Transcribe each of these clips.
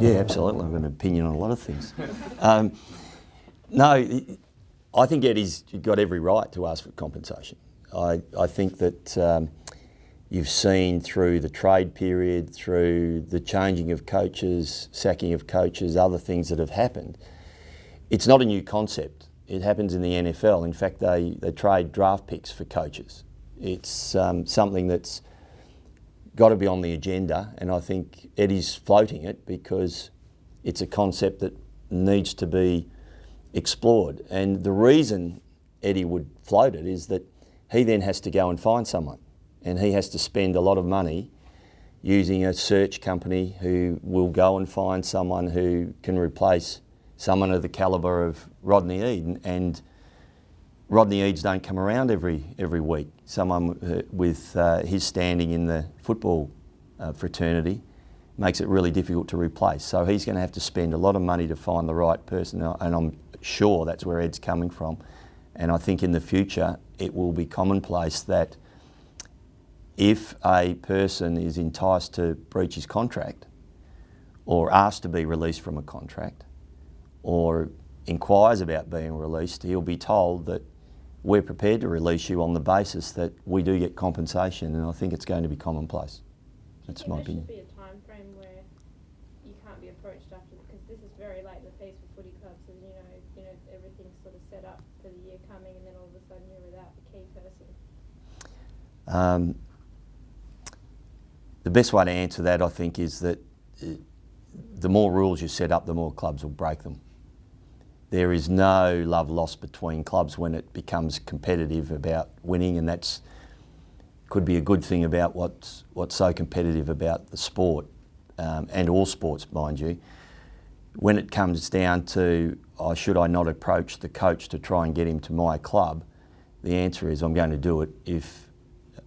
Yeah, absolutely. I've got an opinion on a lot of things. No, I think Eddie's got every right to ask for compensation. I think that you've seen through the trade period, through the changing of coaches, sacking of coaches, other things that have happened. It's not a new concept. It happens in the NFL. In fact, they trade draft picks for coaches. It's something that's got to be on the agenda, and I think Eddie's floating it because it's a concept that needs to be explored. And the reason Eddie would float it is that he then has to go and find someone, and he has to spend a lot of money using a search company who will go and find someone who can replace someone of the calibre of Rodney Eade. And Rodney Eades don't come around every week. Someone with his standing in the football fraternity makes it really difficult to replace. So he's going to have to spend a lot of money to find the right person, and I'm sure that's where Ed's coming from. And I think in the future it will be commonplace that if a person is enticed to breach his contract, or asked to be released from a contract, or inquires about being released, he'll be told that we're prepared to release you on the basis that we do get compensation, and I think it's going to be commonplace. That's my opinion. There should be a time frame where you can't be approached after, because this is very late in the piece for footy clubs, and you know everything's sort of set up for the year coming, and then all of a sudden you're without the key person. The best way to answer that, I think, is that the more rules you set up, the more clubs will break them. There is no love lost between clubs when it becomes competitive about winning, and that's could be a good thing about what's so competitive about the sport, and all sports, mind you. When it comes down to, should I not approach the coach to try and get him to my club, the answer is I'm going to do it if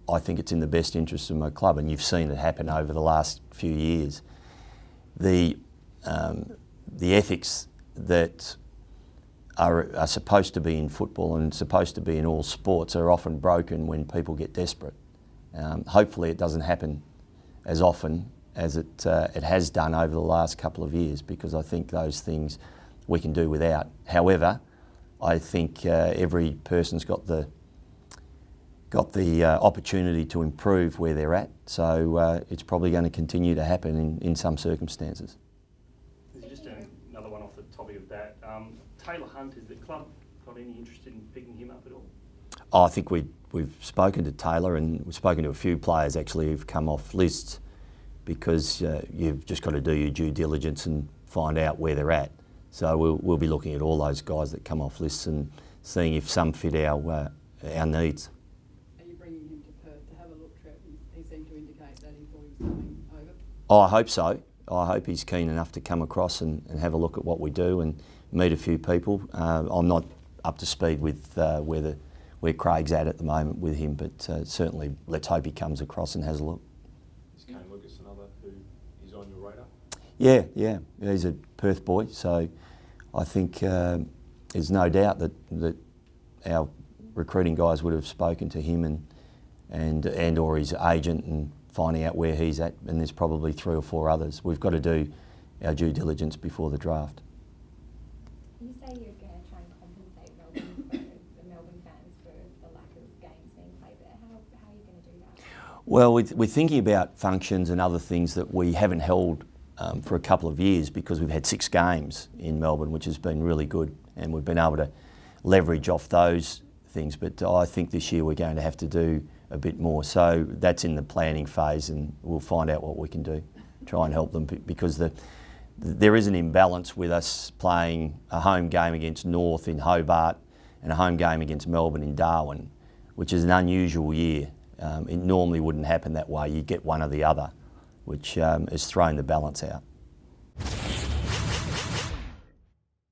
I think it's in the best interest of my club, and you've seen it happen over the last few years. The ethics that are supposed to be in football and supposed to be in all sports are often broken when people get desperate. Hopefully it doesn't happen as often as it has done over the last couple of years, because I think those things we can do without. However, I think every person's got the opportunity to improve where they're at, so it's probably going to continue to happen in some circumstances. Just another one off the topic of that. Taylor Hunt, is the club got any interest in picking him up at all? I think we've spoken to Taylor, and we've spoken to a few players actually who've come off lists, because you've just got to do your due diligence and find out where they're at. So we'll be looking at all those guys that come off lists and seeing if some fit our needs. Are you bringing him to Perth to have a look, Trevor? He seemed to indicate that he thought he was coming over. Oh, I hope so. I hope he's keen enough to come across and have a look at what we do and meet a few people. I'm not up to speed with where Craig's at the moment with him, but certainly let's hope he comes across and has a look. Is Kane Lucas another who is on your radar? Yeah, he's a Perth boy, so I think there's no doubt that our recruiting guys would have spoken to him and or his agent and finding out where he's at, and there's probably 3 or 4 others. We've got to do our due diligence before the draft. You say you're going to try and compensate the Melbourne fans for the lack of games being played there. How are you going to do that? Well, we're thinking about functions and other things that we haven't held for a couple of years, because we've had 6 games in Melbourne, which has been really good, and we've been able to leverage off those things. But I think this year we're going to have to do a bit more. So that's in the planning phase, and we'll find out what we can do, try and help them, because there is an imbalance with us playing a home game against North in Hobart and a home game against Melbourne in Darwin, which is an unusual year. It normally wouldn't happen that way. You get one or the other, which has thrown the balance out.